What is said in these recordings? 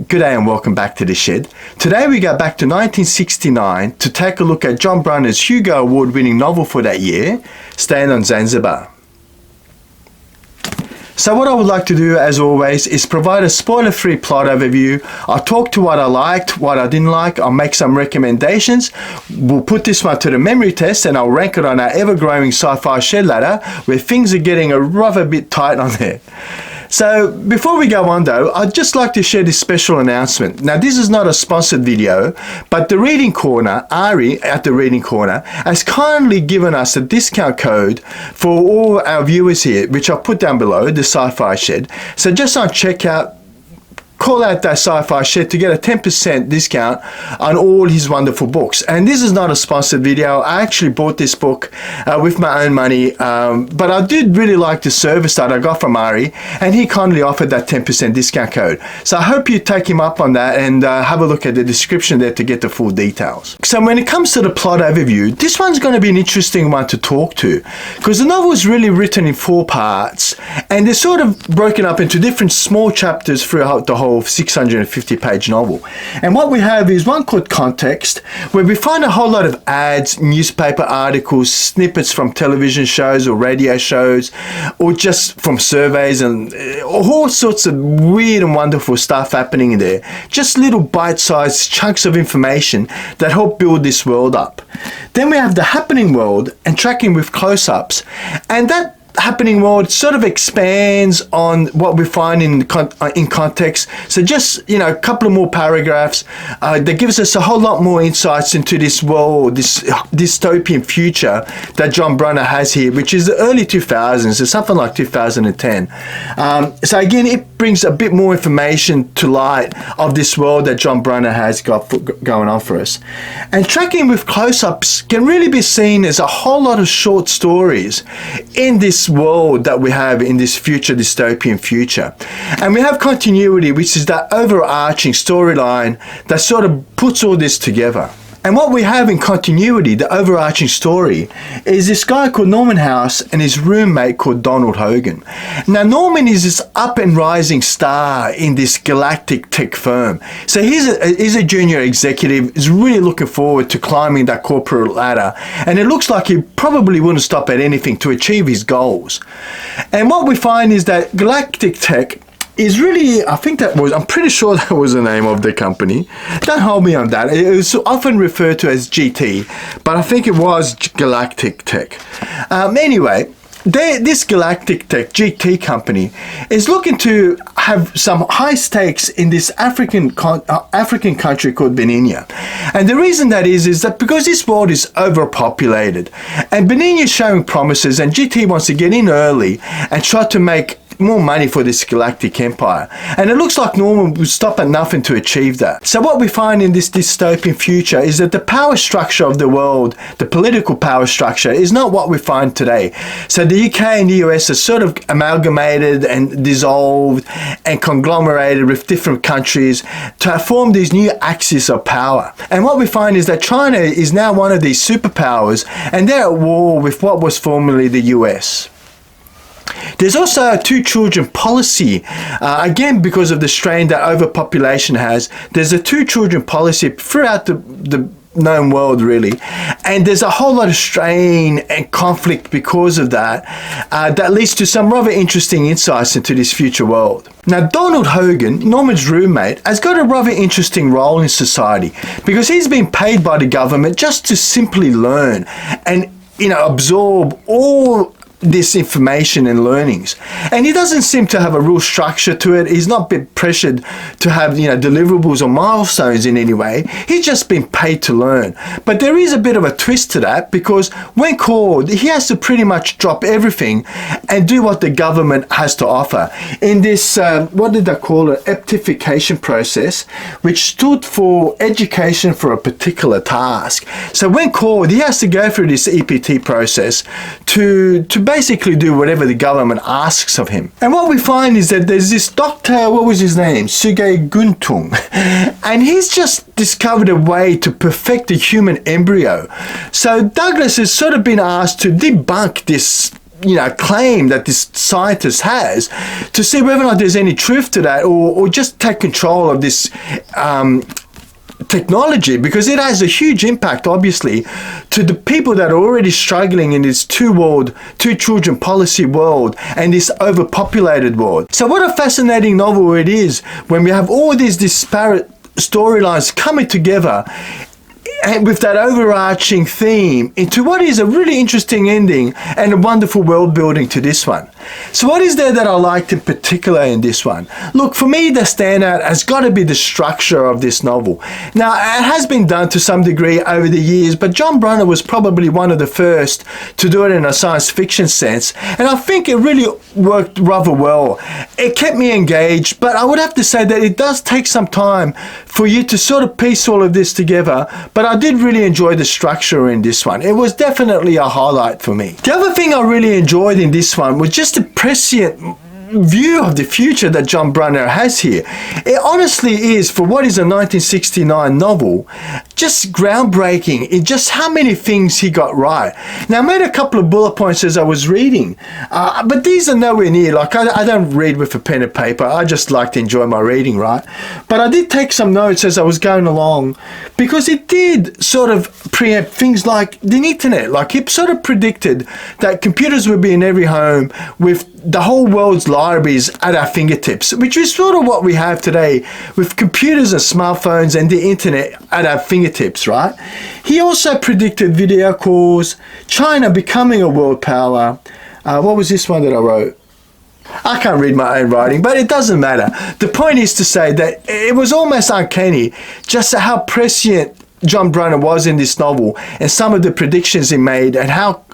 Good day and welcome back to The Shed. Today we go back to 1969 to take a look at John Brunner's Hugo Award winning novel for that year, Staying on Zanzibar. So what I would like to do, as always, is provide a spoiler-free plot overview. I'll talk to what I liked, what I didn't like. I'll make some recommendations. We'll put this one to the memory test and I'll rank it on our ever-growing sci-fi shed ladder where things are getting a rather bit tight on there. So before we go on though, I'd just like to share this special announcement. Now this is not a sponsored video, but the Reading Corner, Ari at the Reading Corner, has kindly given us a discount code for all our viewers here, which I'll put down below, the Sci-Fi Shed. So just on checkout, call out that Sci-Fi Shed to get a 10% discount on all his wonderful books. And this is not a sponsored video. I actually bought this book with my own money, but I did really like the service that I got from Ari, and he kindly offered that 10% discount code. So I hope you take him up on that and have a look at the description there to get the full details. So when it comes to the plot overview, this one's going to be an interesting one to talk to, because the novel is really written in 4 parts, and they're sort of broken up into different small chapters throughout the whole 650-page novel. And what we have is one called Context, where we find a whole lot of ads, newspaper articles, snippets from television shows or radio shows, or just from surveys, and all sorts of weird and wonderful stuff happening in there. Just little bite-sized chunks of information that help build this world up. Then we have the happening world and tracking with close-ups, and that happening world sort of expands on what we find in context. So just, you know, a couple of more paragraphs that gives us a whole lot more insights into this world, this dystopian future that John Brunner has here, which is the early 2000s, so something like 2010. So again, it brings a bit more information to light of this world that John Brunner has got going on for us. And tracking with close-ups can really be seen as a whole lot of short stories in this world that we have in this future, dystopian future. And we have continuity, which is that overarching storyline that sort of puts all this together. And what we have in continuity, the overarching story, is this guy called Norman House and his roommate called Donald Hogan. Now Norman is this up and rising star in this galactic tech firm. So he's a junior executive, is really looking forward to climbing that corporate ladder. And it looks like he probably wouldn't stop at anything to achieve his goals. And what we find is that galactic tech is really, I'm pretty sure that was the name of the company. Don't hold me on that. It was often referred to as GT, but I think it was Galactic Tech. Anyway, this Galactic Tech GT company is looking to have some high stakes in this African country called Benin. And the reason that is that because this world is overpopulated and Benin is showing promises, and GT wants to get in early and try to make more money for this galactic empire. And it looks like Norman will stop at nothing to achieve that. So what we find in this dystopian future is that the power structure of the world, the political power structure, is not what we find today. So the UK and the US are sort of amalgamated and dissolved and conglomerated with different countries to form these new axes of power. And what we find is that China is now one of these superpowers, and they're at war with what was formerly the US. There's also a 2-children policy, again because of the strain that overpopulation has. There's a 2-children policy throughout the known world really, and there's a whole lot of strain and conflict because of that, that leads to some rather interesting insights into this future world. Now Donald Hogan, Norman's roommate, has got a rather interesting role in society because he's been paid by the government just to simply learn and, you know, absorb all this information and learnings, and he doesn't seem to have a real structure to it. He's not been pressured to have, you know, deliverables or milestones in any way. He's just been paid to learn. But there is a bit of a twist to that, because when called, he has to pretty much drop everything and do what the government has to offer in this what did they call it, EPTification process, which stood for education for a particular task. So when called, he has to go through this EPT process to basically do whatever the government asks of him. And what we find is that there's this doctor, what was his name? Suge Guntung. And he's just discovered a way to perfect the human embryo. So Douglas has sort of been asked to debunk this claim that this scientist has, to see whether or not there's any truth to that, or just take control of this technology, because it has a huge impact, obviously, to the people that are already struggling in this two children policy world and this overpopulated world. So what a fascinating novel it is when we have all these disparate storylines coming together, and with that overarching theme into what is a really interesting ending and a wonderful world building to this one. So what is there that I liked in particular in this one? Look, for me, the standout has got to be the structure of this novel. Now, it has been done to some degree over the years, but John Brunner was probably one of the first to do it in a science fiction sense, and I think it really worked rather well. It kept me engaged, but I would have to say that it does take some time for you to sort of piece all of this together, but I did really enjoy the structure in this one. It was definitely a highlight for me. The other thing I really enjoyed in this one was just the prescient view of the future that John Brunner has here. It honestly is, for what is a 1969 novel, just groundbreaking in just how many things he got right. Now, I made a couple of bullet points as I was reading, but these are nowhere near, like I don't read with a pen and paper. I just like to enjoy my reading, right? But I did take some notes as I was going along, because it did sort of preempt things like the internet. Like, he sort of predicted that computers would be in every home with the whole world's libraries at our fingertips, which is sort of what we have today with computers and smartphones and the internet at our fingertips, right? He also predicted video calls, China becoming a world power. What was this one that I wrote? I can't read my own writing, but it doesn't matter. The point is to say that it was almost uncanny just how prescient John Brunner was in this novel, and some of the predictions he made, and how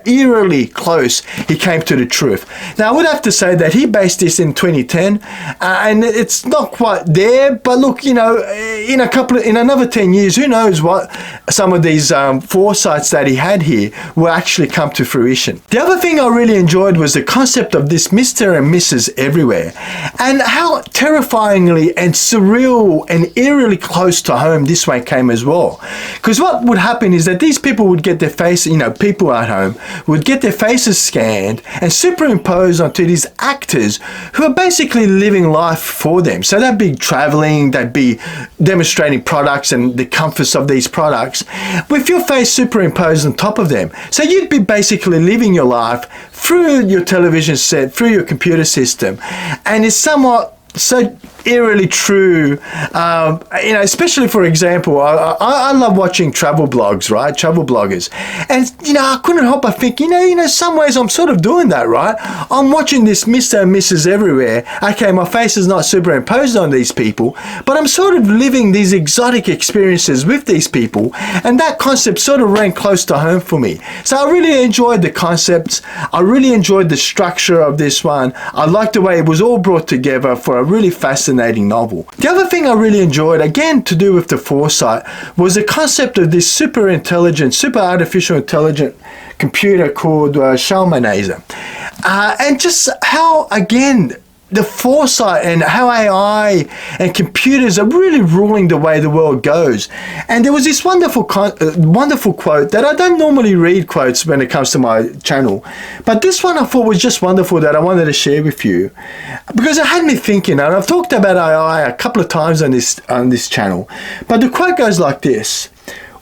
eerily close he came to the truth. Now, I would have to say that he based this in 2010, and it's not quite there, but look, in another 10 years, who knows what some of these foresights that he had here will actually come to fruition. The other thing I really enjoyed was the concept of this Mr. and Mrs. Everywhere, and how terrifyingly and surreal and eerily close to home this one came as well. Because what would happen is that these people would get their face, people at home would get their faces scanned and superimposed onto these actors who are basically living life for them. So they'd be traveling, they'd be demonstrating products and the comforts of these products with your face superimposed on top of them. So you'd be basically living your life through your television set, through your computer system, and it's somewhat so eerily true, especially, for example, I love watching travel blogs, right? Travel bloggers. And, I couldn't help but think, some ways I'm sort of doing that, right? I'm watching this Mr. and Mrs. Everywhere. Okay, my face is not superimposed on these people, but I'm sort of living these exotic experiences with these people. And that concept sort of ran close to home for me. So I really enjoyed the concepts. I really enjoyed the structure of this one. I liked the way it was all brought together for a really fascinating novel. The other thing I really enjoyed, again to do with the foresight, was the concept of this super artificial intelligent computer called Shalmanazer. And just how, again, the foresight and how AI and computers are really ruling the way the world goes. And there was this wonderful quote that I don't normally read quotes when it comes to my channel, but this one I thought was just wonderful that I wanted to share with you, because it had me thinking. And I've talked about AI a couple of times on this channel, but the quote goes like this: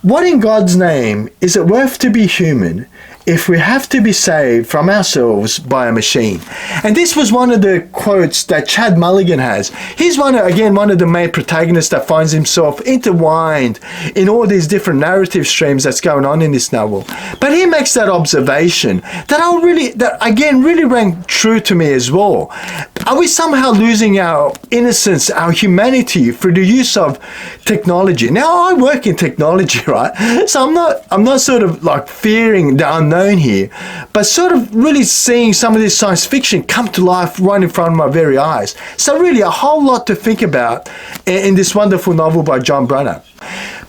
"What in God's name is it worth to be human if we have to be saved from ourselves by a machine?" And this was one of the quotes that Chad Mulligan has. He's one of the main protagonists that finds himself intertwined in all these different narrative streams that's going on in this novel. But he makes that observation that again really rang true to me as well. Are we somehow losing our innocence, our humanity through the use of technology? Now, I work in technology, right? So I'm not sort of like fearing the unknown here, but sort of really seeing some of this science fiction come to life right in front of my very eyes. So really a whole lot to think about in this wonderful novel by John Brunner.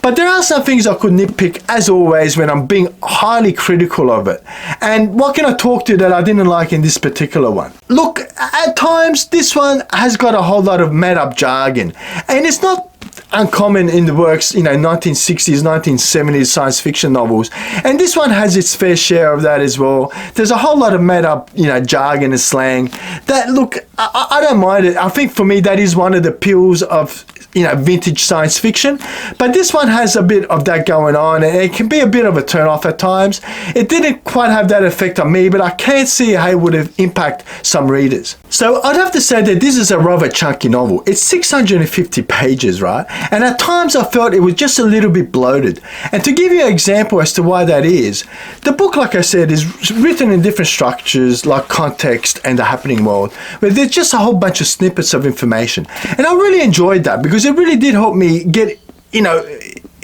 But there are some things I could nitpick, as always, when I'm being highly critical of it. And what can I talk to that I didn't like in this particular one? Look, at times this one has got a whole lot of made up jargon, and it's not uncommon in the works, 1960s, 1970s science fiction novels. And this one has its fair share of that as well. There's a whole lot of made up, jargon and slang that, look, I don't mind it. I think for me, that is one of the appeals of, vintage science fiction. But this one has a bit of that going on, and it can be a bit of a turn off at times. It didn't quite have that effect on me, but I can see how it would have impacted some readers. So I'd have to say that this is a rather chunky novel. It's 650 pages, right? And at times I felt it was just a little bit bloated. And to give you an example as to why that is, the book, like I said, is written in different structures like context and the happening world, where there's just a whole bunch of snippets of information. And I really enjoyed that because it really did help me get,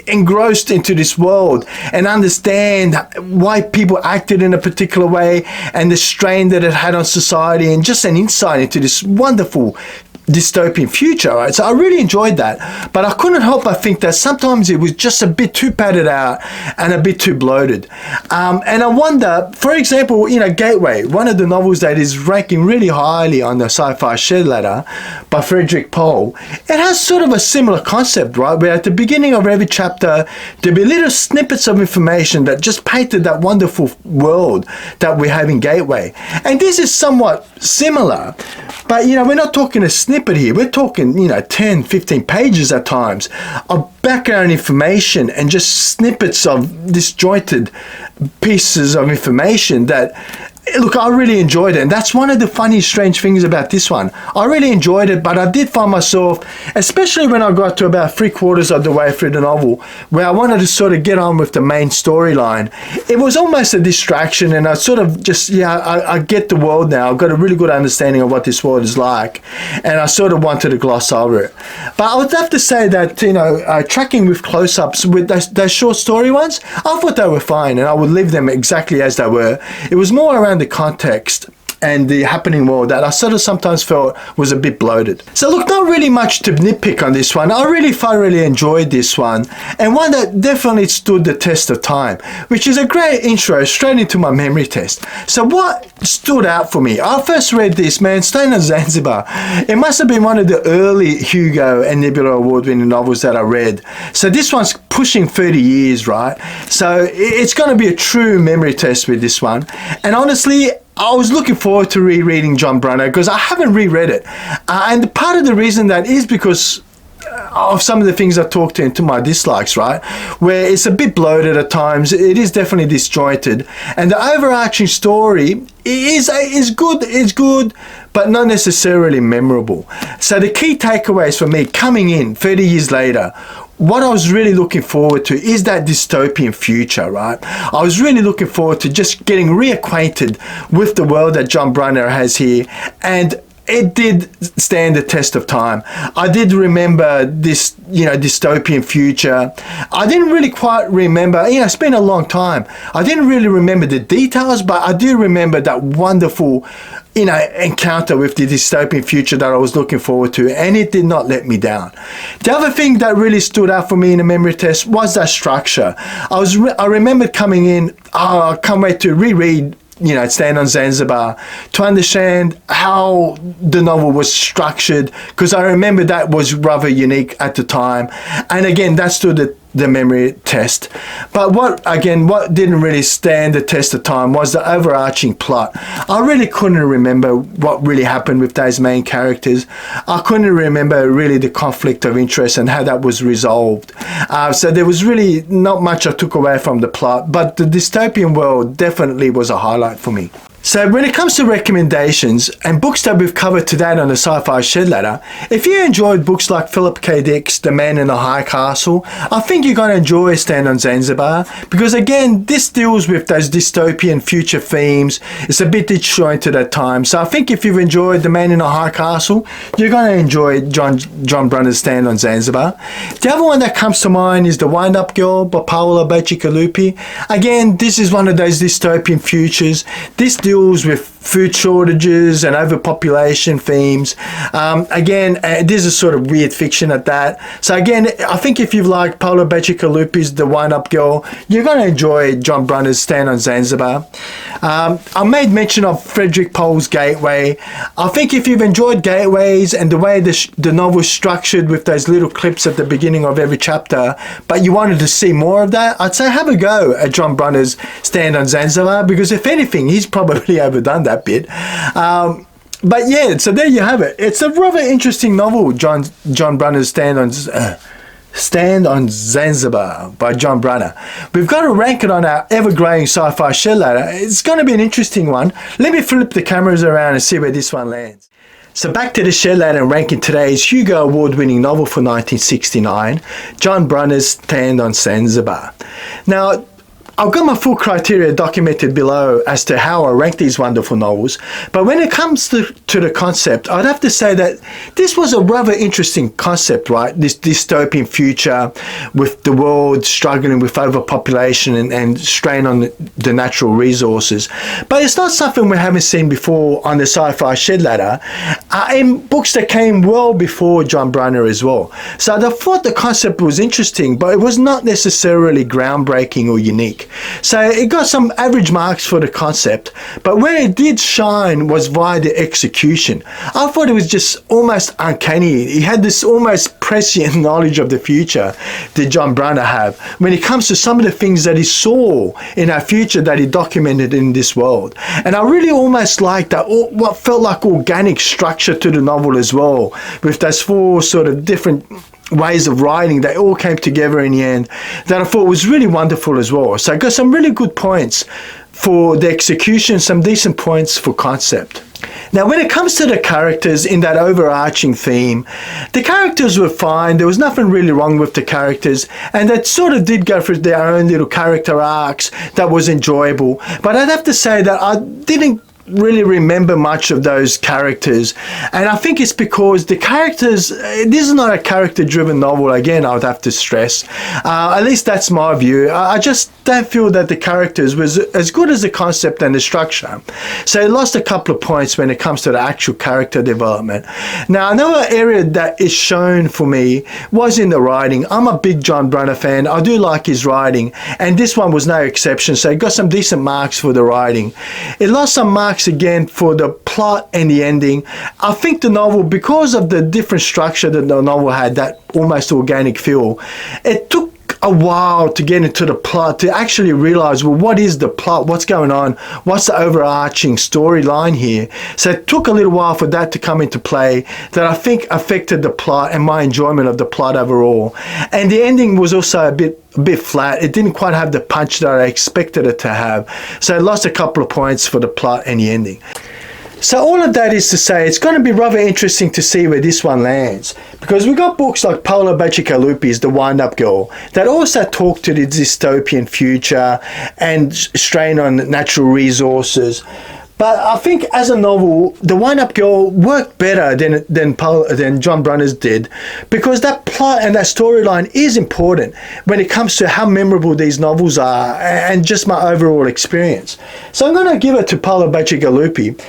engrossed into this world and understand why people acted in a particular way and the strain that it had on society, and just an insight into this wonderful dystopian future, right? So I really enjoyed that, but I couldn't help but think that sometimes it was just a bit too padded out and a bit too bloated. And I wonder, for example, Gateway, one of the novels that is ranking really highly on the Sci-Fi Shed ladder by Frederick Pohl, it has sort of a similar concept, right? Where at the beginning of every chapter, there'll be little snippets of information that just painted that wonderful world that we have in Gateway. And this is somewhat similar, but we're not talking a snippet here. We're talking 10, 15 pages at times of background information and just snippets of disjointed pieces of information that, look, I really enjoyed it. And that's one of the funny, strange things about this one. I really enjoyed it, but I did find myself, especially when I got to about 3/4 of the way through the novel, where I wanted to sort of get on with the main storyline. It was almost a distraction, and I sort of just, I get the world now. I've got a really good understanding of what this world is like, and I sort of wanted to gloss over it. But I would have to say that, tracking with close-ups with those short story ones, I thought they were fine, and I would leave them exactly as they were. It was more around the context and the happening world that I sort of sometimes felt was a bit bloated. So look, not really much to nitpick on this one. I really thoroughly enjoyed this one, and one that definitely stood the test of time, which is a great intro straight into my memory test. So what stood out for me? I first read this, staying on Zanzibar. It must have been one of the early Hugo and Nebula Award winning novels that I read. So this one's pushing 30 years, right? So it's going to be a true memory test with this one. And honestly, I was looking forward to rereading John Brunner because I haven't reread it. And part of the reason that is because of some of the things I talked into my dislikes, right? Where it's a bit bloated at times. It is definitely disjointed. And the overarching story is good, but not necessarily memorable. So the key takeaways for me coming in 30 years later, what I was really looking forward to is that dystopian future, right? I was really looking forward to just getting reacquainted with the world that John Brunner has here, and it did stand the test of time. I did remember this, dystopian future. I didn't really quite remember, it's been a long time. I didn't really remember the details, but I do remember that wonderful, encounter with the dystopian future that I was looking forward to, and it did not let me down. The other thing that really stood out for me in the memory test was that structure. I remembered coming in, I can't wait to reread Stand on Zanzibar, to understand how the novel was structured, because I remember that was rather unique at the time. And again, that stood the memory test. But what didn't really stand the test of time was the overarching plot. I really couldn't remember what really happened with those main characters. I couldn't remember really the conflict of interest and how that was resolved. So there was really not much I took away from the plot, but the dystopian world definitely was a highlight for me. So when it comes to recommendations and books that we've covered today on the Sci-Fi Shed Ladder, if you enjoyed books like Philip K. Dick's The Man in the High Castle, I think you're going to enjoy Stand on Zanzibar, because again, this deals with those dystopian future themes. It's a bit disjointed at times. So I think if you've enjoyed The Man in the High Castle, you're going to enjoy John Brunner's Stand on Zanzibar. The other one that comes to mind is The Wind-Up Girl by Paola Bacigalupi. Again, this is one of those dystopian futures. This deals with food shortages and overpopulation themes. Again, this is sort of weird fiction at that. So again, I think if you've liked Paolo Bacigalupi's The Wind-Up Girl, you're going to enjoy John Brunner's Stand on Zanzibar. I made mention of Frederick Pohl's Gateway. I think if you've enjoyed Gateways and the way the novel is structured with those little clips at the beginning of every chapter, but you wanted to see more of that, I'd say have a go at John Brunner's Stand on Zanzibar, because if anything, he's probably overdone that bit. But yeah, so there you have it. It's a rather interesting novel, John Brunner's Stand on Zanzibar by John Brunner. We've got to rank it on our ever-growing sci-fi share ladder. It's going to be an interesting one. Let me flip the cameras around and see where this one lands. So back to the share ladder and ranking today's Hugo Award-winning novel for 1969, John Brunner's Stand on Zanzibar. Now, I've got my full criteria documented below as to how I rank these wonderful novels, but when it comes to the concept, I'd have to say that this was a rather interesting concept, right? This dystopian future with the world struggling with overpopulation and strain on the natural resources. But it's not something we haven't seen before on the sci-fi shed ladder, in books that came well before John Brunner as well. So I thought the concept was interesting, but it was not necessarily groundbreaking or unique. So it got some average marks for the concept, but where it did shine was via the execution. I thought it was just almost uncanny. He had this almost prescient knowledge of the future that John Brunner have when it comes to some of the things that he saw in our future that he documented in this world. And I really almost liked that, what felt like organic structure to the novel as well, with those four sort of different ways of writing. They all came together in the end, that I thought was really wonderful as well. So I got some really good points for the execution, some decent points for concept. Now, when it comes to the characters in that overarching theme, the characters were fine. There was nothing really wrong with the characters, and they sort of did go through their own little character arcs that was enjoyable. But I'd have to say that I didn't really remember much of those characters, and I think it's because the characters, this is not a character driven novel. Again, I would have to stress, at least that's my view. I just don't feel that the characters was as good as the concept and the structure, so it lost a couple of points when it comes to the actual character development. Now, another area that is shown for me was in the writing. I'm a big John Brunner fan. I do like his writing, and this one was no exception, so it got some decent marks for the writing. It lost some marks again for the plot and the ending. I think the novel, because of the different structure that the novel had, that almost organic feel, it took a while to get into the plot, to actually realize, well, what is the plot? What's going on? What's the overarching storyline here? So it took a little while for that to come into play, that I think affected the plot and my enjoyment of the plot overall. And the ending was also a bit flat. It didn't quite have the punch that I expected it to have. So it lost a couple of points for the plot and the ending. So all of that is to say, it's going to be rather interesting to see where this one lands, because we got books like Paolo Bacigalupi's The Wind-Up Girl that also talk to the dystopian future and strain on natural resources. But I think as a novel, The Wind-Up Girl worked better than John Brunner's did, because that plot and that storyline is important when it comes to how memorable these novels are and just my overall experience. So I'm going to give it to Paolo Bacigalupi.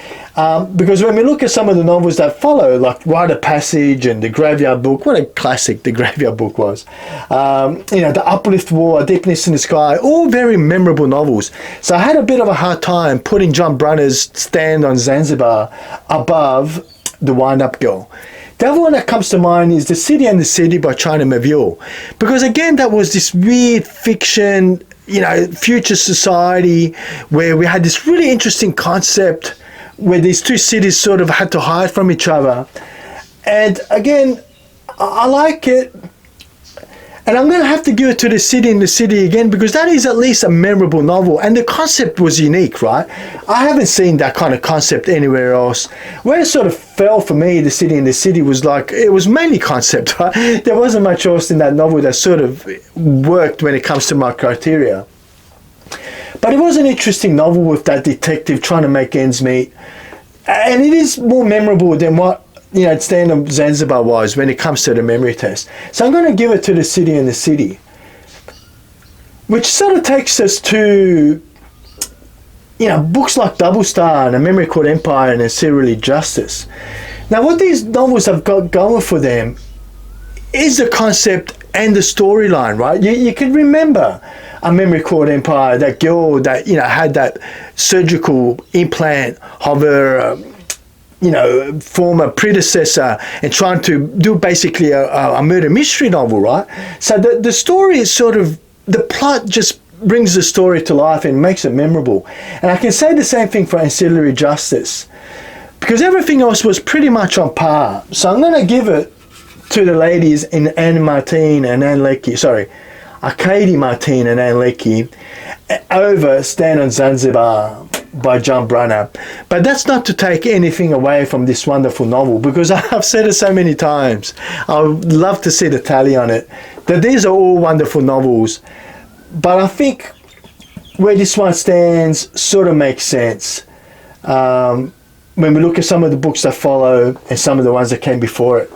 Because when we look at some of the novels that follow, like Rite of Passage and The Graveyard Book, what a classic The Graveyard Book was. The Uplift War, A Deepness in the Sky, all very memorable novels. So I had a bit of a hard time putting John Brunner's Stand on Zanzibar above The Wind-Up Girl. The other one that comes to mind is The City and the City by China Miéville, because again, that was this weird fiction, future society where we had this really interesting concept where these two cities sort of had to hide from each other. And again, I like it. And I'm going to have to give it to The City in the City again, because that is at least a memorable novel. And the concept was unique, right? I haven't seen that kind of concept anywhere else. Where it sort of fell for me, The City in the City, was like, it was mainly concept, right? There wasn't much else in that novel that sort of worked when it comes to my criteria. But it was an interesting novel with that detective trying to make ends meet. And it is more memorable than what, Stand on Zanzibar was when it comes to the memory test. So I'm going to give it to The City in the City. Which sort of takes us to books like Double Star and A Memory Called Empire and A Serially Justice. Now, what these novels have got going for them is the concept and the storyline, right? You can remember A Memory Called Empire, that girl that, had that surgical implant of her, former predecessor, and trying to do basically a murder mystery novel, right? So the story is sort of, the plot just brings the story to life and makes it memorable. And I can say the same thing for Ancillary Justice, because everything else was pretty much on par. So I'm going to give it to the ladies in Anne Martin and Anne Leckie, Katie Martin and Anne Leckie, over Stand on Zanzibar by John Brunner. But that's not to take anything away from this wonderful novel, because I've said it so many times. I would love to see the tally on it, that these are all wonderful novels. But I think where this one stands sort of makes sense when we look at some of the books that follow and some of the ones that came before it.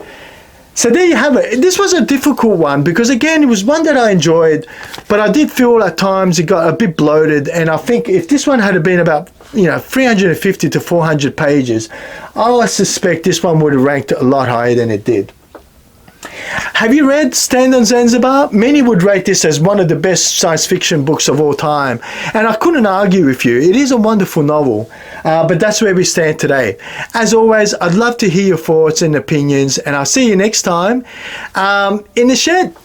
So there you have it. This was a difficult one because, again, it was one that I enjoyed, but I did feel at times it got a bit bloated. And I think if this one had been about 350 to 400 pages, I suspect this one would have ranked a lot higher than it did. Have you read Stand on Zanzibar? Many would rate this as one of the best science fiction books of all time. And I couldn't argue with you. It is a wonderful novel, but that's where we stand today. As always, I'd love to hear your thoughts and opinions, and I'll see you next time in the shed.